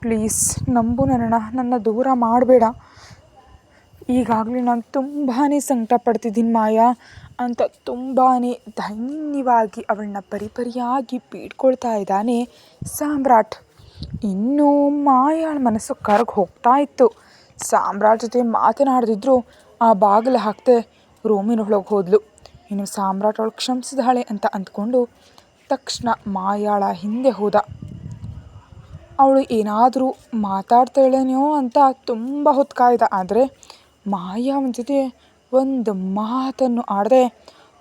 ಪ್ಲೀಸ್ ನಂಬು ನನ್ನ ದೂರ ಮಾಡಬೇಡ. ಈಗಾಗಲೇ ನಾನು ತುಂಬಾ ಸಂಕಟ ಪಡ್ತಿದ್ದೀನಿ ಮಾಯಾ ಅಂತ ತುಂಬಾ ದೈನ್ಯವಾಗಿ ಅವಳನ್ನ ಪರಿಪರಿಯಾಗಿ ಬೀಡ್ಕೊಳ್ತಾ ಇದ್ದಾನೆ ಸಾಮ್ರಾಟ್. ಇನ್ನೂ ಮಾಯಾಳ ಮನಸ್ಸು ಕರಗಿ ಹೋಗ್ತಾ ಇತ್ತು. ಸಾಮ್ರಾಟ್ ಜೊತೆ ಮಾತನಾಡದಿದ್ರು ಆ ಬಾಗಿಲು ಹಾಕ್ತೆ ರೂಮಿನೊಳಗೆ ಹೋದ್ಲು. ಇನ್ನು ಸಾಮ್ರಾಟ್ ಅವಳು ಕ್ಷಮಿಸಿದಾಳೆ ಅಂತ ಅಂದ್ಕೊಂಡು ತಕ್ಷಣ ಮಾಯಾಳ ಹಿಂದೆ ಹೋದ. ಅವಳು ಏನಾದರೂ ಮಾತಾಡ್ತಾಳೇನೋ ಅಂತ ತುಂಬ ಹೊತ್ತು ಕಾಯ್ದ. ಆದರೆ ಮಾಯಾ ಅವನ ಜೊತೆ ಒಂದು ಮಾತನ್ನು ಆಡದೆ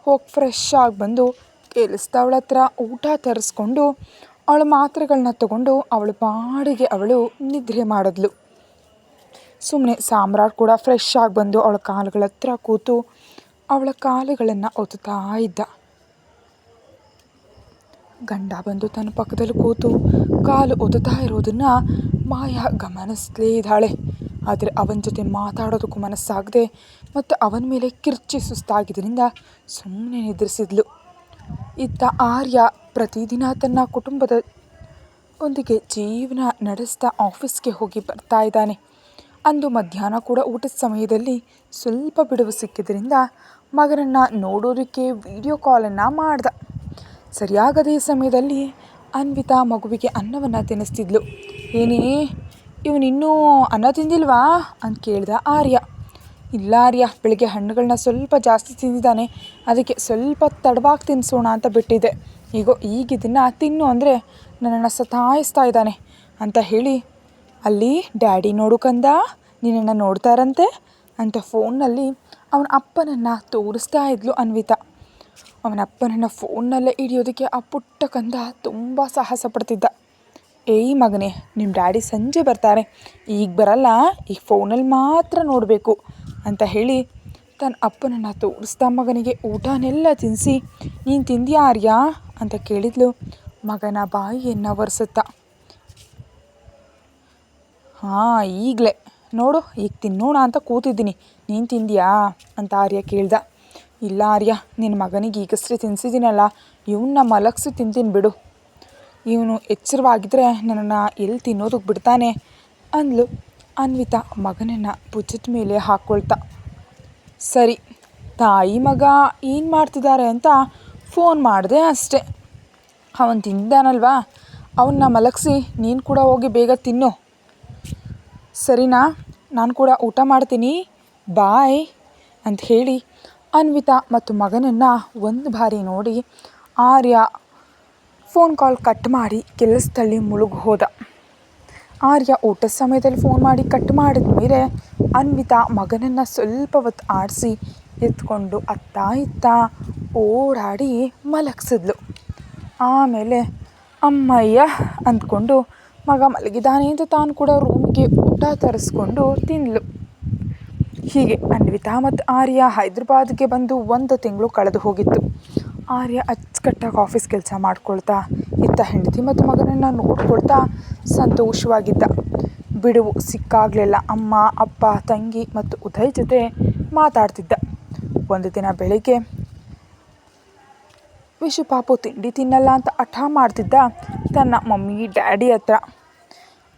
ಹೋಗಿ ಫ್ರೆಶ್ ಆಗಿ ಬಂದು ಕೆಲಸದವಳ ಹತ್ರ ಊಟ ತರಿಸ್ಕೊಂಡು ಅವಳ ಮಾತ್ರೆಗಳನ್ನ ತಗೊಂಡು ಅವಳು ಪಾಡಿಗೆ ಅವಳು ನಿದ್ರೆ ಮಾಡಿದ್ಲು. ಸುಮ್ಮನೆ ಸಾಮ್ರಾಟ್ ಕೂಡ ಫ್ರೆಶ್ ಆಗಿ ಬಂದು ಅವಳ ಕಾಲುಗಳ ಹತ್ರ ಕೂತು ಅವಳ ಕಾಲುಗಳನ್ನು ಒತ್ತುತ್ತಾ ಇದ್ದ. ಗಂಡ ಬಂದು ತನ್ನ ಪಕ್ಕದಲ್ಲಿ ಕೂತು ಕಾಲು ಒತ್ತುತ್ತಾ ಇರೋದನ್ನು ಮಾಯಾ ಗಮನಿಸಲೇ ಇದ್ದಾಳೆ. ಆದರೆ ಅವನ ಜೊತೆ ಮಾತಾಡೋದಕ್ಕೂ ಮನಸ್ಸಾಗದೆ ಮತ್ತು ಅವನ ಮೇಲೆ ಕಿರ್ಚಿ ಸುಸ್ತಾಗಿದ್ದರಿಂದ ಸುಮ್ಮನೆ ನಿದ್ರಿಸಿದ್ಲು. ಇತ್ತ ಆರ್ಯ ಪ್ರತಿದಿನ ತನ್ನ ಕುಟುಂಬದ ಒಂದಿಗೆ ಜೀವನ ನಡೆಸ್ತಾ ಆಫೀಸ್ಗೆ ಹೋಗಿ ಬರ್ತಾ ಇದ್ದಾನೆ. ಅಂದು ಮಧ್ಯಾಹ್ನ ಕೂಡ ಊಟದ ಸಮಯದಲ್ಲಿ ಸ್ವಲ್ಪ ಬಿಡುವು ಸಿಕ್ಕಿದ್ರಿಂದ ಮಗನನ್ನು ನೋಡೋದಕ್ಕೆ ವಿಡಿಯೋ ಕಾಲನ್ನು ಮಾಡ್ದ. ಸರಿಯಾಗದೇ ಸಮಯದಲ್ಲಿ ಅನ್ವಿತಾ ಮಗುವಿಗೆ ಅನ್ನವನ್ನು ತಿನ್ನಿಸ್ತಿದ್ಲು. ಏನೇ ಇವನಿನ್ನೂ ಅನ್ನ ತಿಂದಿಲ್ವಾ ಅಂತ ಕೇಳ್ದ ಆರ್ಯ. ಇಲ್ಲ ಆರ್ಯ, ಬೆಳಿಗ್ಗೆ ಹಣ್ಣುಗಳನ್ನ ಸ್ವಲ್ಪ ಜಾಸ್ತಿ ತಿಂದಿದ್ದಾನೆ, ಅದಕ್ಕೆ ಸ್ವಲ್ಪ ತಡವಾಗಿ ತಿನ್ನಿಸೋಣ ಅಂತ ಬಿಟ್ಟಿದ್ದೆ. ಈಗ ಇದನ್ನು ತಿನ್ನು ಅಂದರೆ ನನ್ನನ್ನು ಸತಾಯಿಸ್ತಾ ಇದ್ದಾನೆ ಅಂತ ಹೇಳಿ, ಅಲ್ಲಿ ಡ್ಯಾಡಿ ನೋಡು ಕಂದ, ನಿನ್ನನ್ನು ನೋಡ್ತಾರಂತೆ ಅಂತ ಫೋನ್ನಲ್ಲಿ ಅವನ ಅಪ್ಪನನ್ನು ತೋರಿಸ್ತಾ ಇದ್ಲು ಅನ್ವಿತಾ. ಅವನ ಅಪ್ಪನನ್ನು ಫೋನ್ನಲ್ಲೇ ಹಿಡಿಯೋದಕ್ಕೆ ಆ ಪುಟ್ಟ ಕಂದ ತುಂಬ ಸಾಹಸ ಪಡ್ತಿದ್ದ. ಏಯ್ ಮಗನೇ, ನಿಮ್ಮ ಡ್ಯಾಡಿ ಸಂಜೆ ಬರ್ತಾರೆ, ಈಗ ಬರಲ್ಲ, ಈಗ ಫೋನಲ್ಲಿ ಮಾತ್ರ ನೋಡಬೇಕು ಅಂತ ಹೇಳಿ ತನ್ನ ಅಪ್ಪನನ್ನು ತೋರಿಸ್ತಾ ಮಗನಿಗೆ ಊಟನೆಲ್ಲ ತಿನ್ನಿಸಿ, ನೀನು ತಿಂದ್ಯಾ ಆರ್ಯ ಅಂತ ಕೇಳಿದ್ಲು. ಮಗನ ಬಾಯಿಯನ್ನು ಒರೆಸುತ್ತಾ, ಹಾಂ ಈಗಲೇ ನೋಡು, ಈಗ ತಿನ್ನೋಣ ಅಂತ ಕೂತಿದ್ದೀನಿ, ನೀನು ತಿಂದ್ಯಾ ಅಂತ ಆರ್ಯ ಕೇಳ್ದ. ಇಲ್ಲ ಆರ್ಯ, ನಿನ್ನ ಮಗನಿಗೆ ಈಗಷ್ಟೇ ತಿನ್ನಿಸಿದ್ದೀನಲ್ಲ, ಇವನ್ನ ಮಲಗಿಸಿ ತಿಂತೀನಿ ಬಿಡು, ಇವನು ಎಚ್ಚರವಾಗಿದ್ದರೆ ನನ್ನನ್ನು ಎಲ್ಲಿ ತಿನ್ನೋದಕ್ಕೆ ಬಿಡ್ತಾನೆ ಅಂದ್ಲು ಅನ್ವಿತಾ ಮಗನನ್ನು ಭುಜದ ಮೇಲೆ ಹಾಕ್ಕೊಳ್ತಾ. ಸರಿ, ತಾಯಿ ಮಗ ಏನು ಮಾಡ್ತಿದ್ದಾರೆ ಅಂತ ಫೋನ್ ಮಾಡಿದೆ ಅಷ್ಟೆ. ಅವನು ತಿಂದಾನಲ್ವಾ, ಅವನ್ನ ಮಲಗಿಸಿ ನೀನು ಕೂಡ ಹೋಗಿ ಬೇಗ ತಿನ್ನು, ಸರಿನಾ? ನಾನು ಕೂಡ ಊಟ ಮಾಡ್ತೀನಿ, ಬಾಯ್ ಅಂತ ಹೇಳಿ ಅನ್ವಿತಾ ಮತ್ತು ಮಗನನ್ನು ಒಂದು ಬಾರಿ ನೋಡಿ ಆರ್ಯ ಫೋನ್ ಕಾಲ್ ಕಟ್ ಮಾಡಿ ಕೆಲಸದಲ್ಲಿ ಮುಳುಗಿ ಹೋದ. ಆರ್ಯ ಊಟದ ಸಮಯದಲ್ಲಿ ಫೋನ್ ಮಾಡಿ ಕಟ್ ಮಾಡಿದ ಮೇಲೆ ಅನ್ವಿತಾ ಮಗನನ್ನು ಸ್ವಲ್ಪ ಹೊತ್ತು ಆಡಿಸಿ ಎತ್ಕೊಂಡು ಅತ್ತ ಇತ್ತ ಓಡಾಡಿ ಮಲಗಿಸಿದ್ಲು. ಆಮೇಲೆ ಅಮ್ಮಯ್ಯ ಅಂದ್ಕೊಂಡು ಮಗ ಮಲಗಿದ್ದಾನೆ ಅಂತ ತಾನು ಕೂಡ ರೂಮಿಗೆ ಊಟ ತರಿಸ್ಕೊಂಡು ತಿಂದಳು. ಹೀಗೆ ಅನ್ವಿತಾ ಮತ್ತು ಆರ್ಯ ಹೈದ್ರಾಬಾದ್ಗೆ ಬಂದು 1 ತಿಂಗಳು ಕಳೆದು ಹೋಗಿತ್ತು. ಆರ್ಯ ಅಚ್ಚುಕಟ್ಟಾಗಿ ಆಫೀಸ್ ಕೆಲಸ ಮಾಡ್ಕೊಳ್ತಾ ಇತ್ತ ಹೆಂಡತಿ ಮತ್ತು ಮಗನನ್ನು ನೋಡ್ಕೊಳ್ತಾ ಸಂತೋಷವಾಗಿದ್ದ. ಬಿಡುವು ಸಿಕ್ಕಾಗಲೆಲ್ಲ ಅಮ್ಮ, ಅಪ್ಪ, ತಂಗಿ ಮತ್ತು ಉದಯ್ ಜೊತೆ ಮಾತಾಡ್ತಿದ್ದ. ಒಂದು ದಿನ ಬೆಳಿಗ್ಗೆ ವಿಶು ಪಾಪು ತಿಂಡಿ ತಿನ್ನಲ್ಲ ಅಂತ ಹಠ ಮಾಡ್ತಿದ್ದ ತನ್ನ ಮಮ್ಮಿ ಡ್ಯಾಡಿ ಹತ್ರ.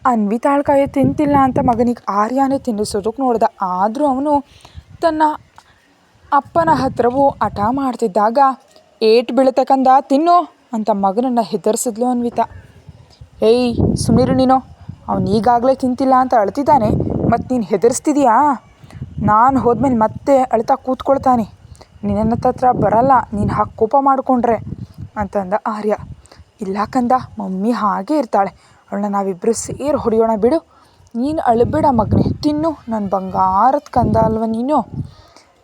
ಅನ್ವಿತಾಳ ಕೈ ತಿಂತಿಲ್ಲ ಅಂತ ಮಗನಿಗೆ ಆರ್ಯನೇ ತಿನ್ನಿಸೋದಕ್ಕೆ ನೋಡ್ದ. ಆದರೂ ಅವನು ತನ್ನ ಅಪ್ಪನ ಹತ್ರವೂ ಹಠ ಮಾಡ್ತಿದ್ದಾಗ, ಏಟ್ ಬೀಳತಕ್ಕಂದ ತಿನ್ನು ಅಂತ ಮಗನನ್ನು ಹೆದರ್ಸಿದ್ಲು ಅನ್ವಿತಾ. ಏಯ್ ಸುಮ್ಮನಿರು ನೀನು, ಅವನು ಈಗಾಗಲೇ ತಿಂತಿಲ್ಲ ಅಂತ ಅಳ್ತಿದ್ದಾನೆ, ಮತ್ತು ನೀನು ಹೆದರ್ಸ್ತಿದೀಯಾ? ನಾನು ಹೋದ್ಮೇಲೆ ಮತ್ತೆ ಅಳ್ತಾ ಕೂತ್ಕೊಳ್ತಾನೆ, ನಿನ್ನ ಹತ್ರ ಬರಲ್ಲ ನೀನು ಹಾಗೆ ಕೋಪ ಮಾಡಿಕೊಂಡ್ರೆ ಅಂತಂದ ಆರ್ಯ. ಇಲ್ಲ ಕಂದ, ಮಮ್ಮಿ ಹಾಗೇ ಇರ್ತಾಳೆ, ಅವಳನ್ನ ನಾವಿಬ್ಬರು ಸೇರಿ ಹೊಡೆಯೋಣ ಬಿಡು, ನೀನು ಅಳಬೇಡ ಮಗನೇ, ತಿನ್ನು, ನನ್ನ ಬಂಗಾರದ ಕಂದ ಅಲ್ವ ನೀನು,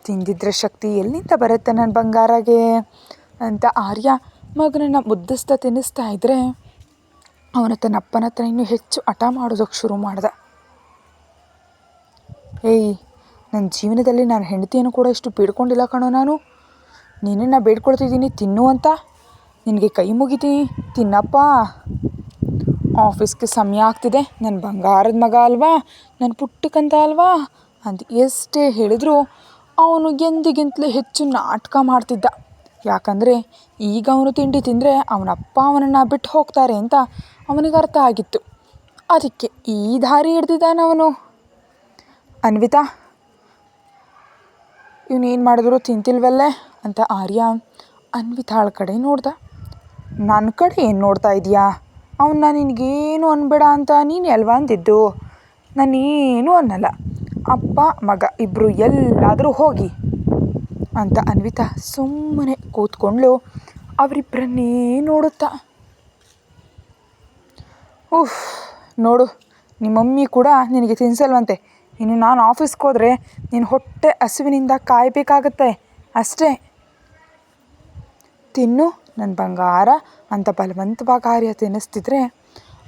ತಿಂದಿದ್ರೆ ಶಕ್ತಿ ಎಲ್ಲಿಂದ ಬರುತ್ತೆ ನನ್ನ ಬಂಗಾರಗೆ ಅಂತ ಆರ್ಯ ಮಗನನ್ನು ಮುದ್ದಿಸ್ತಾ ತಿನ್ನಿಸ್ತಾ ಇದ್ದರೆ ಅವನು ತನ್ನ ಅಪ್ಪನ ಹತ್ರ ಇನ್ನೂ ಹೆಚ್ಚು ಹಠ ಮಾಡೋದಕ್ಕೆ ಶುರು ಮಾಡ್ದ. ಏಯ್, ನನ್ನ ಜೀವನದಲ್ಲಿ ನಾನು ಹೆಂಡತಿಯನ್ನು ಕೂಡ ಇಷ್ಟು ಬೇಡ್ಕೊಂಡಿಲ್ಲ ಕಣೋ ನಾನು, ನಿನ್ನನ್ನು ಬೇಡ್ಕೊಳ್ತಿದ್ದೀನಿ ತಿನ್ನು ಅಂತ, ನಿನಗೆ ಕೈ ಮುಗಿತೀನಿ ತಿನ್ನಪ್ಪ, ಆಫೀಸ್ಗೆ ಸಮಯ ಆಗ್ತಿದೆ, ನನ್ನ ಬಂಗಾರದ ಮಗ ಅಲ್ವಾ, ನನ್ನ ಪುಟ್ಟಕ್ಕಂತ ಅಲ್ವಾ ಅಂತ ಎಷ್ಟೇ ಹೇಳಿದರೂ ಅವನು ಎಂದಿಗಿಂತಲೂ ಹೆಚ್ಚು ನಾಟಕ ಮಾಡ್ತಿದ್ದ. ಯಾಕಂದರೆ ಈಗ ಅವನು ತಿಂಡಿ ತಿಂದರೆ ಅವನಪ್ಪ ಅವನನ್ನು ಬಿಟ್ಟು ಹೋಗ್ತಾರೆ ಅಂತ ಅವನಿಗೆ ಅರ್ಥ ಆಗಿತ್ತು. ಅದಕ್ಕೆ ಈ ದಾರಿ ಹಿಡ್ದಿದ್ದಾನವನು. ಅನ್ವಿತಾ, ಇವನೇನು ಮಾಡಿದ್ರು ತಿಂತಿಲ್ವಲ್ಲೇ ಅಂತ ಆರ್ಯ ಅನ್ವಿತಾಳ ಕಡೆ ನೋಡ್ದ. ನನ್ನ ಕಡೆ ಏನು ನೋಡ್ತಾ ಇದೆಯಾ? ಅವನ್ನ ನಿನಗೇನು ಅನ್ಬೇಡ ಅಂತ ನೀನು ಅಲ್ವಾ ಅಂದಿದ್ದು, ನಾನೇನು ಅನ್ನಲ್ಲ, ಅಪ್ಪ ಮಗ ಇಬ್ಬರು ಎಲ್ಲಾದರೂ ಹೋಗಿ ಅಂತ ಅನ್ವಿತಾ ಸುಮ್ಮನೆ ಕೂತ್ಕೊಂಡ್ಳು ಅವರಿಬ್ಬರನ್ನೇ ನೋಡುತ್ತಾ. ನೋಡು, ನಿಮ್ಮ ಮಮ್ಮಿ ಕೂಡ ನಿನಗೆ ತಿನ್ಸಲ್ವಂತೆ, ಇನ್ನು ನಾನು ಆಫೀಸ್ಗೆ ಹೋದರೆ ನಿನ್ನ ಹೊಟ್ಟೆ ಹಸುವಿನಿಂದ ಕಾಯಬೇಕಾಗತ್ತೆ ಅಷ್ಟೇ, ತಿನ್ನು, ನನ್ನ ಬಂಗಾರ ಅಂತ ಬಲವಂತವಾಗಿ ಆರ್ಯ ತಿನ್ನಿಸ್ತಿದ್ರೆ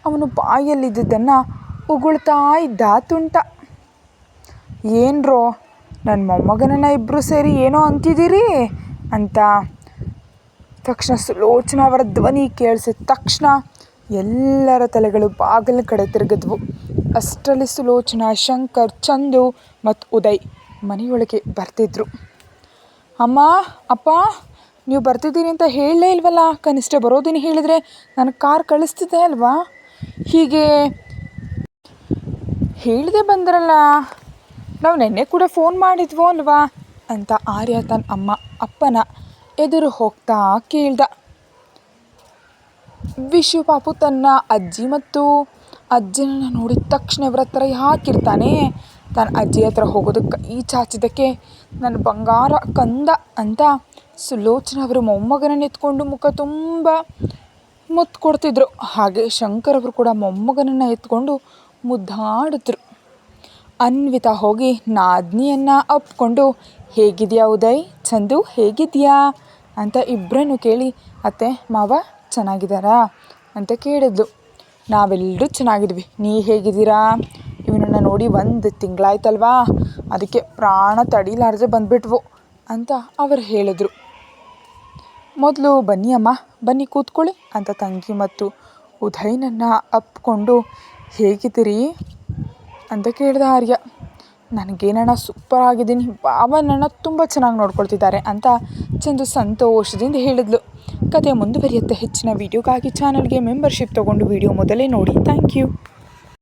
ಅವನು ಬಾಯಲ್ಲಿದ್ದನ್ನು ಉಗುಳ್ತಾ ಇದ್ದ ತುಂಟ. ಏನ್ರೋ ನನ್ನ ಮೊಮ್ಮಗನನ್ನು ಇಬ್ಬರು ಸೇರಿ ಏನೋ ಅಂತಿದ್ದೀರಿ ಅಂತ ತಕ್ಷಣ ಸುಲೋಚನಾ ಅವರ ಧ್ವನಿ ಕೇಳಿಸಿದ ತಕ್ಷಣ ಎಲ್ಲರ ತಲೆಗಳು ಬಾಗಿಲ ಕಡೆ ತಿರುಗಿದ್ವು. ಅಷ್ಟರಲ್ಲಿ ಸುಲೋಚನಾ, ಶಂಕರ್, ಚಂದು ಮತ್ತು ಉದಯ್ ಮನೆಯೊಳಗೆ ಬರ್ತಿದ್ರು. ಅಮ್ಮ, ಅಪ್ಪ, ನೀವು ಬರ್ತಿದ್ದೀನಿ ಅಂತ ಹೇಳಲೇ ಇಲ್ವಲ್ಲ? ಕನಿಷ್ಠ ಬರೋದಿನ ಹೇಳಿದರೆ ನನಗೆ ಕಾರ್ ಕಳಿಸ್ತಿದ್ದೆ ಅಲ್ವಾ? ಹೀಗೆ ಹೇಳಿದೆ ಬಂದ್ರಲ್ಲ, ನಾವು ನೆನ್ನೆ ಕೂಡ ಫೋನ್ ಮಾಡಿದ್ವೋ ಅಲ್ವಾ ಅಂತ ಆರ್ಯ ತನ್ನ ಅಪ್ಪನ ಎದುರು ಹೋಗ್ತಾ ಕೇಳ್ದ. ವಿಶು ಪಾಪು ತನ್ನ ಅಜ್ಜಿ ಮತ್ತು ಅಜ್ಜನನ್ನು ನೋಡಿದ ತಕ್ಷಣ ಇವರ ಹತ್ರ ಯಾಕಿರ್ತಾನೆ? ತನ್ನ ಅಜ್ಜಿ ಹತ್ರ ಹೋಗೋದಕ್ಕೆ ಕೈ ಚಾಚಿದ್ದಕ್ಕೆ ನನ್ನ ಬಂಗಾರ ಕಂದ ಅಂತ ಸುಲೋಚನಾ ಅವರು ಮೊಮ್ಮಗನನ್ನು ಎತ್ಕೊಂಡು ಮುಖ ತುಂಬ ಮುತ್ತು ಕೊಡ್ತಿದ್ರು. ಹಾಗೆ ಶಂಕರ್ ಅವರು ಕೂಡ ಮೊಮ್ಮಗನನ್ನು ಎತ್ಕೊಂಡು ಮುದ್ದಾಡಿದ್ರು. ಅನ್ವಿತಾ ಹೋಗಿ ನಾದ್ನಿಯನ್ನು ಅಪ್ಕೊಂಡು, ಹೇಗಿದೆಯಾ ಉದಯ್, ಚಂದು ಹೇಗಿದೆಯಾ ಅಂತ ಇಬ್ಬರನ್ನು ಕೇಳಿ, ಅತ್ತೆ ಮಾವ ಚೆನ್ನಾಗಿದ್ದಾರಾ ಅಂತ ಕೇಳಿದ್ಲು. ನಾವೆಲ್ಲರೂ ಚೆನ್ನಾಗಿದ್ವಿ, ನೀ ಹೇಗಿದ್ದೀರಾ? ಇವನನ್ನು ನೋಡಿ 1 ತಿಂಗಳಾಯ್ತಲ್ವಾ, ಅದಕ್ಕೆ ಪ್ರಾಣ ತಡೀಲಾರದೆ ಬಂದುಬಿಟ್ವು ಅಂತ ಅವರು ಹೇಳಿದ್ರು. ಮೊದಲು ಬನ್ನಿ ಅಮ್ಮ, ಬನ್ನಿ ಕೂತ್ಕೊಳ್ಳಿ ಅಂತ ತಂಗಿ ಮತ್ತು ಉದಯ್ನನ್ನು ಅಪ್ಕೊಂಡು, ಹೇಗಿದ್ದೀರಿ ಅಂತ ಕೇಳಿದ ಆರ್ಯ. ನನಗೇನಣ್ಣ ಸೂಪರ್ ಆಗಿದ್ದೀನಿ, ಬಾಬನನ್ನು ತುಂಬ ಚೆನ್ನಾಗಿ ನೋಡ್ಕೊಳ್ತಿದ್ದಾರೆ ಅಂತ ಚಂದು ಸಂತೋಷದಿಂದ ಹೇಳಿದ್ಲು. ಕತೆ ಮುಂದುವರಿಯುತ್ತೆ. ಹೆಚ್ಚಿನ ವೀಡಿಯೋಗಾಗಿ ಚಾನಲ್ಗೆ ಮೆಂಬರ್ಶಿಪ್ ತೊಗೊಂಡು ವೀಡಿಯೋ ಮೊದಲೇ ನೋಡಿ. Thank you.